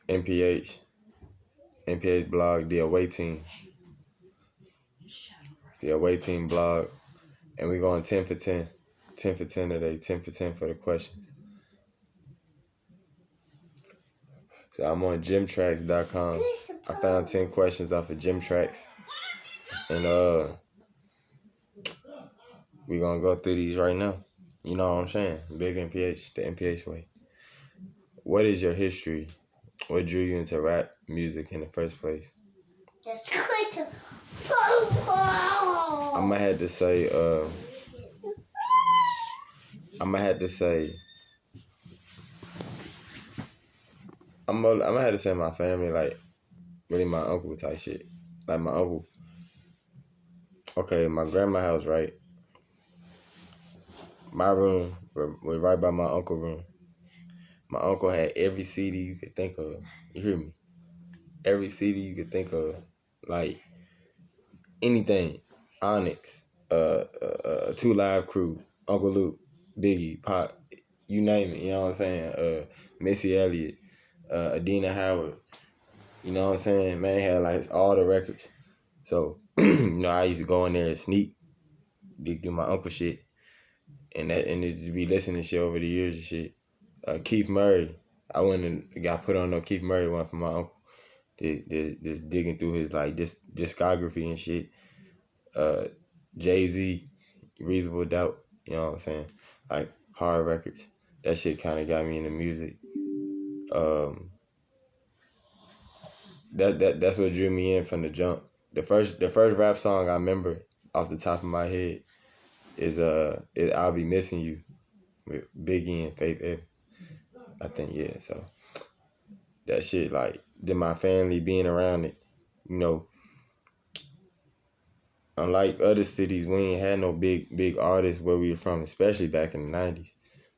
NPH blog, the away team. It's the away team blog. And we're going 10 for 10. 10 for 10 today. 10 for 10 for the questions. So I'm on gymtracks.com. I found 10 questions off of Gymtracks. And we're going to go through these right now. You know what I'm saying? Big NPH, the NPH way. What is your history? What drew you into rap music in the first place? I might have to say, I'm gonna have to say my family, like really my uncle type shit. Like my uncle. Okay, my grandma's house, right? My room was right by my uncle's room. My uncle had every CD you could think of. You hear me? Every CD you could think of, like anything. Onyx, 2 Live Crew, Uncle Luke, Biggie, Pop, you name it. You know what I'm saying? Missy Elliott, Adina Howard. You know what I'm saying? Man had like all the records. So, I used to go in there and sneak, dig through my uncle shit, and it just be listening to shit over the years and shit. Keith Murray, I went and got put on no Keith Murray one for my uncle. Just digging through his like discography and shit. Jay-Z, Reasonable Doubt, you know what I'm saying? Like hard records. That shit kind of got me into music. That's what drew me in from the jump. The first rap song I remember off the top of my head is I'll Be Missing You with Biggie and Faith Evans. I think, yeah. So that shit, like, then my family being around it, unlike other cities, we ain't had no big artists where we were from, especially back in the 90s.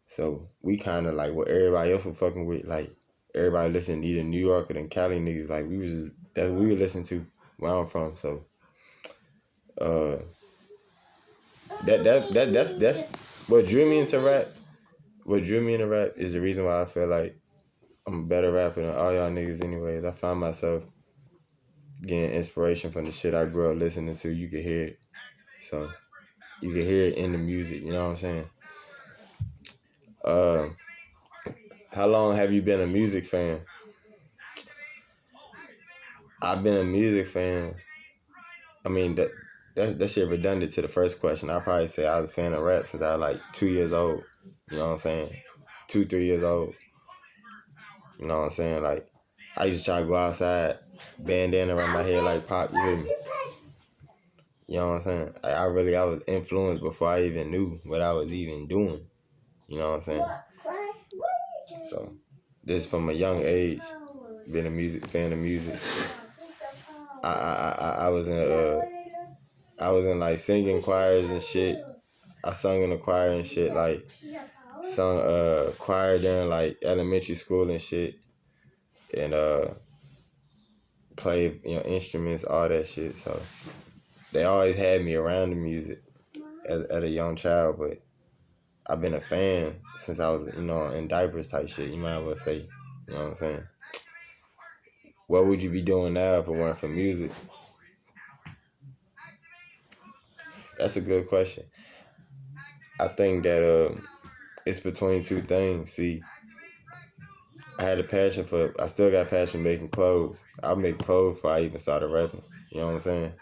So we kind of like what everybody else was fucking with, like everybody listening to either New York or then Cali niggas, like that's what we would listen to where I'm from. So that's what drew me into rap. What drew me into rap is the reason why I feel like I'm a better rapper than all y'all niggas anyways. I find myself getting inspiration from the shit I grew up listening to. You can hear it. So you can hear it in the music, you know what I'm saying? How long have you been a music fan? I've been a music fan. I mean, that shit redundant to the first question. I'd probably say I was a fan of rap since I was like 2 years old. You know what I'm saying? 2, 3 years old. You know what I'm saying? Like, I used to try to go outside, bandana around my head like Pop, you hear me? You know what I'm saying? I was influenced before I even knew what I was even doing. You know what I'm saying? So, this from a young age, been a fan of music. I was in like singing choirs and shit. I sung in the choir and shit, like sung choir during like elementary school and shit, and played instruments, all that shit. So they always had me around the music as a young child, but I've been a fan since I was in diapers type shit. You might as well say, you know what I'm saying? What would you be doing now if it weren't for music? That's a good question. I think that it's between two things. See, I still got a passion making clothes. I make clothes before I even started rapping. You know what I'm saying?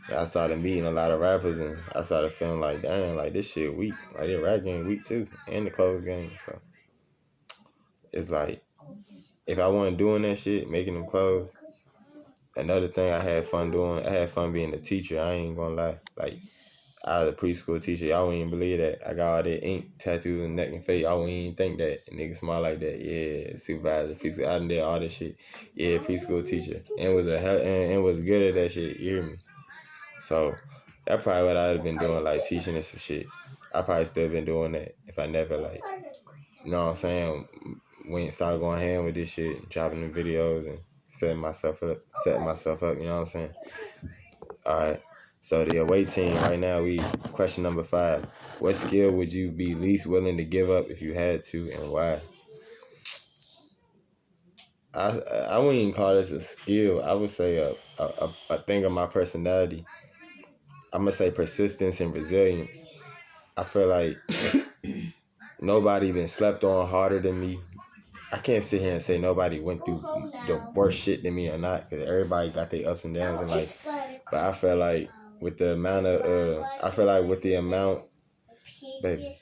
And I started meeting a lot of rappers and I started feeling like, damn, like this shit weak. Like this rap game weak too. And the clothes game. So it's like, if I wasn't doing that shit, making them clothes, another thing I had fun being a teacher. I ain't gonna lie. Like, I was a preschool teacher. Y'all wouldn't even believe that. I got all that ink tattoos in neck and face. I wouldn't even think that. Nigga smile like that. Yeah, supervisor, preschool. I done did all that shit. Yeah, preschool teacher. And was good at that shit. You hear me? So that probably what I'd have been doing, like teaching and some shit. I probably still been doing that if I never like, you know what I'm saying, went started going ham with this shit, dropping the videos and setting myself up, you know what I'm saying? Alright. So the away team right now, question number 5. What skill would you be least willing to give up if you had to, and why? I wouldn't even call this a skill. I would say a thing of my personality. I'm gonna say persistence and resilience. I feel like nobody been slept on harder than me. I can't sit here and say nobody went through the worst shit than me or not, because everybody got their ups and downs in life. But I feel like with the amount of, baby.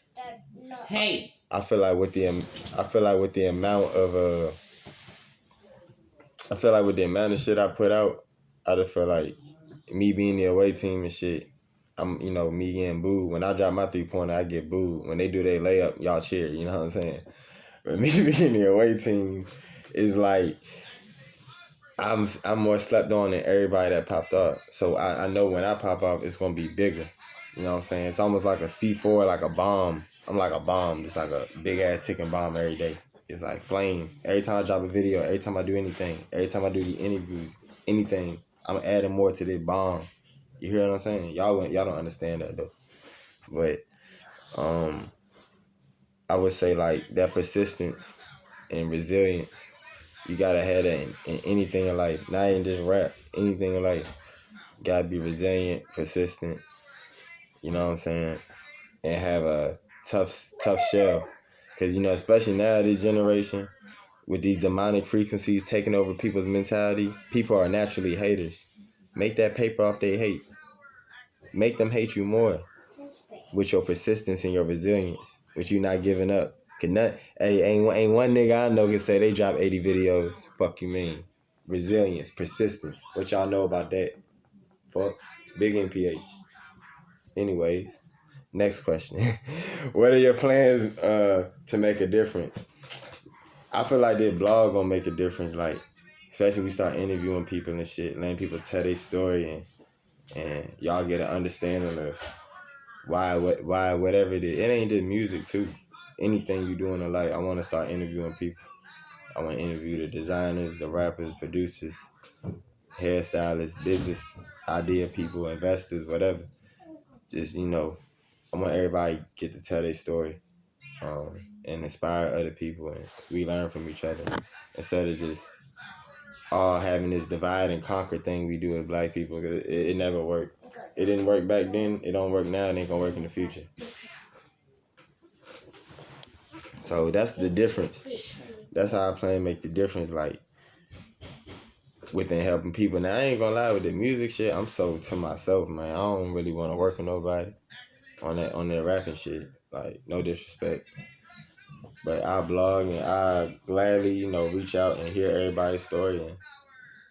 Hey. I feel like with the amount of with the amount of shit I put out, I just feel like me being the away team and shit. I'm, me getting booed. When I drop my 3-pointer, I get booed. When they do their layup, y'all cheer. You know what I'm saying? But me being the away team is like I'm more slept on than everybody that popped up. So I know when I pop up, it's gonna be bigger. You know what I'm saying? It's almost like a C4, like a bomb. I'm like a bomb, just like a big ass ticking bomb every day. It's like flame. Every time I drop a video, every time I do anything, every time I do the interviews, anything, I'm adding more to this bomb. You hear what I'm saying? Y'all don't understand that though. But I would say like that persistence and resilience. You gotta have that in anything in life, not even just rap. Anything in life, you gotta be resilient, persistent. You know what I'm saying? And have a tough shell, because especially now this generation with these demonic frequencies taking over people's mentality, people are naturally haters. Make that paper off they hate. Make them hate you more with your persistence and your resilience, with you not giving up. Ain't one nigga I know can say they drop 80 videos. Fuck you mean? Resilience, persistence. What y'all know about that? Fuck. Big NPH. Anyways, next question. What are your plans to make a difference? I feel like this blog gonna make a difference, like, especially when we start interviewing people and shit, letting people tell their story, and y'all get an understanding of why whatever it is. It ain't just music too. Anything you do in the life, I want to start interviewing people. I want to interview the designers, the rappers, producers, hairstylists, business idea people, investors, whatever. Just, I want everybody get to tell their story, and inspire other people, and we learn from each other instead of just all having this divide and conquer thing we do as black people, because it never worked. It didn't work back then. It don't work now. It ain't gonna work in the future. So that's the difference. That's how I plan to make the difference, like, within helping people. Now, I ain't gonna lie, with the music shit, I'm so to myself, man. I don't really want to work with nobody on that rapping shit. Like, no disrespect. But I blog and I gladly, reach out and hear everybody's story, and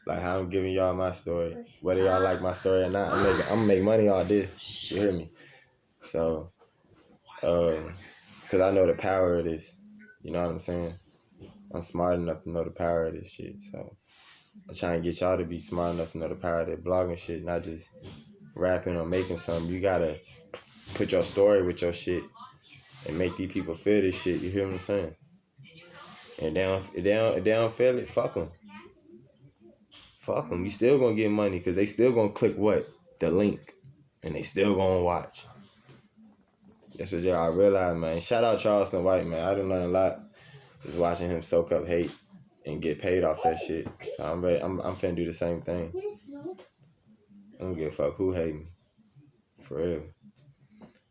like how I'm giving y'all my story. Whether y'all like my story or not, I'm gonna make money all this. You hear me? So, because I know the power of this. You know what I'm saying? I'm smart enough to know the power of this shit. So I'm trying to get y'all to be smart enough to know the power of that blogging shit, not just rapping or making something. You gotta put your story with your shit and make these people feel this shit. You hear what I'm saying? And if they don't feel it, fuck them. Fuck them. You still gonna get money, because they still gonna click what? The link. And they still gonna watch. That's what y'all realize, man. Shout out Charleston White, man. I done learned a lot just watching him soak up hate and get paid off that shit. So I'm ready. I'm finna do the same thing. I don't give a fuck who hate me. For real.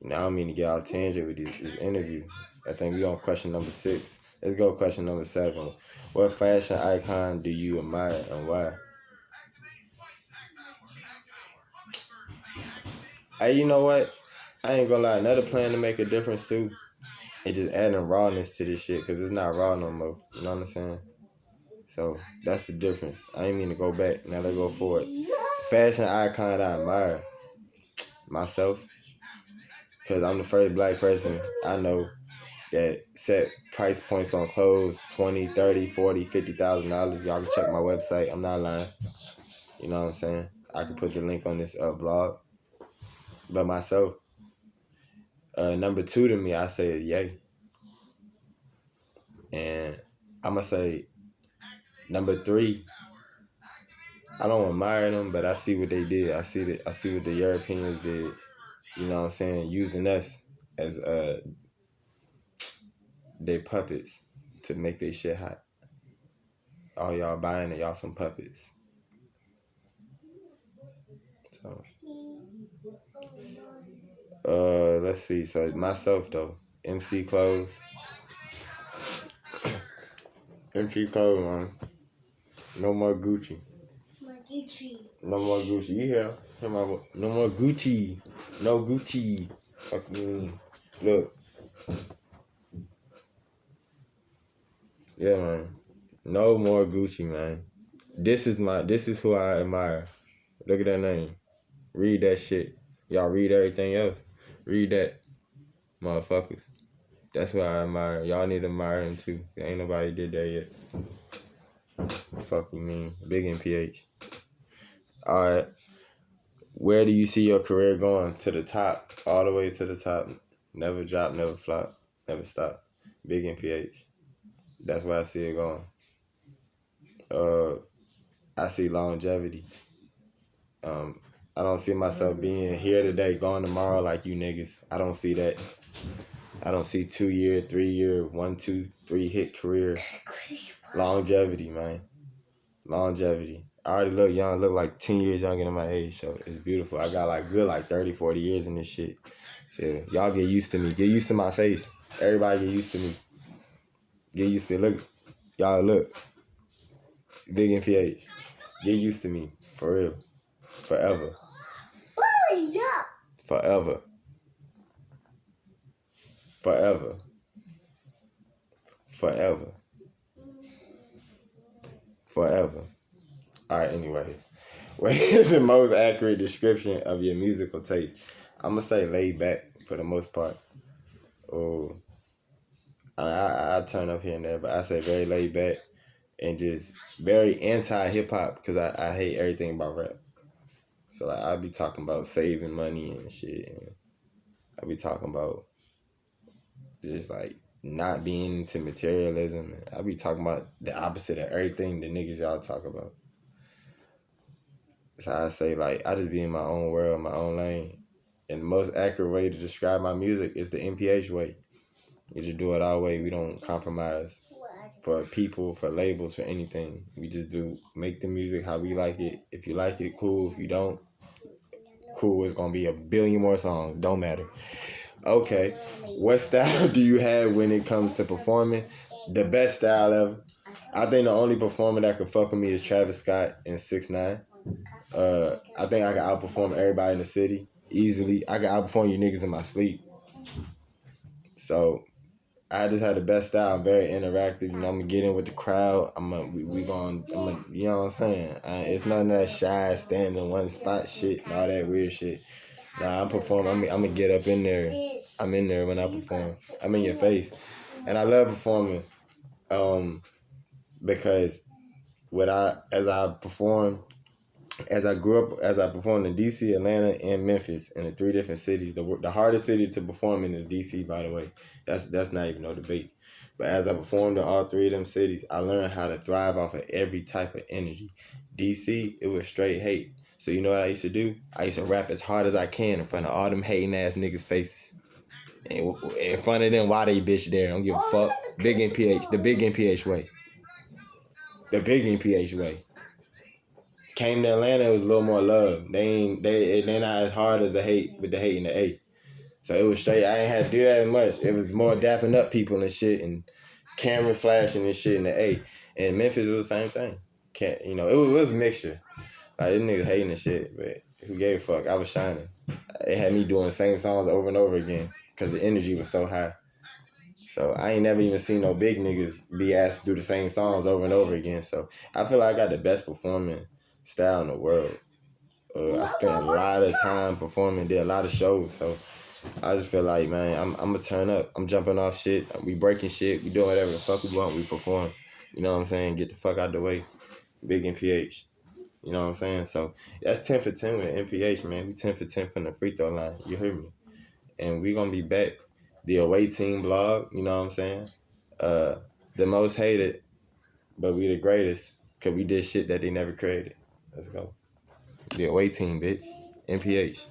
I don't mean to get off tangent with this interview. I think we on question number 6. Let's go question number 7. What fashion icon do you admire and why? Hey, you know what? I ain't gonna lie. Another plan to make a difference too is just adding rawness to this shit, because it's not raw no more. You know what I'm saying? So that's the difference. I ain't mean to go back. Now let's go forward. Fashion icon I admire myself, because I'm the first black person I know that set price points on clothes $20, $30, $40, $50,000. Y'all can check my website. I'm not lying. You know what I'm saying? I can put the link on this blog. But myself, number 2 to me, I say is Ye. And I'm gonna say number 3. I don't admire them, but I see what they did. I see what the Europeans did. You know what I'm saying? Using us as their puppets to make their shit hot. all y'all buying it, y'all some puppets. So, let's see. So myself though, MC clothes, MC clothes, man. No more Gucci. No more Gucci. You hear? No more Gucci. No Gucci. Fuck me. Look. Yeah, man. No more Gucci, man. This is who I admire. Look at that name. Read that shit. Y'all read everything else. Read that, motherfuckers. That's who I admire. Y'all need to admire him too. Ain't nobody did that yet. Fuck you mean. Big NPH. Alright. Where do you see your career going? To the top. All the way to the top. Never drop, never flop, never stop. Big NPH. That's where I see it going. I see longevity. I don't see myself being here today, gone tomorrow like you niggas. I don't see that. I don't see 2 year, 3 year, 1, 2, 3 hit career. Longevity, man. Longevity. I already look young, look like 10 years younger than my age, so it's beautiful. I got like good like 30, 40 years in this shit. So y'all get used to me. Get used to my face. Everybody get used to me. Get used to it. Look. Y'all look. Big NPH. Get used to me. For real. Forever. Forever. Forever. Forever. Forever. Alright, anyway. What is the most accurate description of your musical taste? I'm going to say laid back for the most part. Oh, I turn up here and there, but I say very laid back and just very anti-hip-hop because I hate everything about rap. So like I be talking about saving money and shit. And I be talking about just like not being into materialism. And I be talking about the opposite of everything the niggas y'all talk about. So I say like I just be in my own world, my own lane. And the most accurate way to describe my music is the NPH way. We just do it our way. We don't compromise for people, for labels, for anything. We just make the music how we like it. If you like it, cool. If you don't, cool. It's gonna be a billion more songs. Don't matter. Okay. What style do you have when it comes to performing? The best style ever. I think the only performer that could fuck with me is Travis Scott and 6ix9ine. I think I can outperform everybody in the city easily. I can outperform you niggas in my sleep. So I just had the best style. I'm very interactive. You know, I'm gonna get in with the crowd. You know what I'm saying? It's none of that shy, standing in one spot shit and all that weird shit. Nah, I'm performing. I'm gonna get up in there. I'm in there when I perform. I'm in your face, and I love performing, because as I grew up, as I performed in DC, Atlanta, and Memphis, in the 3 different cities. The hardest city to perform in is DC, by the way. That's not even no debate. But as I performed in all 3 of them cities, I learned how to thrive off of every type of energy. DC, it was straight hate. So you know what I used to do? I used to rap as hard as I can in front of all them hating ass niggas' faces. And in front of them, why they bitch there? I don't give a fuck. Big NPH, the big NPH way. The big NPH way. Came to Atlanta, it was a little more love. They not as hard as the hate with the hate and the A. So it was straight. I ain't had to do that as much. It was more dapping up people and shit and camera flashing and shit in the A. And Memphis was the same thing. It was a mixture. Like this nigga hating and shit, but who gave a fuck? I was shining. It had me doing the same songs over and over again because the energy was so high. So I ain't never even seen no big niggas be asked to do the same songs over and over again. So I feel like I got the best performing style in the world. I spent a lot of time performing, did a lot of shows. So I just feel like, man, I'm gonna turn up. I'm jumping off shit. We breaking shit. We doing whatever the fuck we want. We perform. You know what I'm saying? Get the fuck out the way. Big NPH. You know what I'm saying? So that's 10 for 10 with NPH, man. We 10 for 10 from the free throw line. You hear me? And we gonna be back. The away team blog, you know what I'm saying? The most hated, but we the greatest, because we did shit that they never created. Let's go. The away team, bitch. NPH.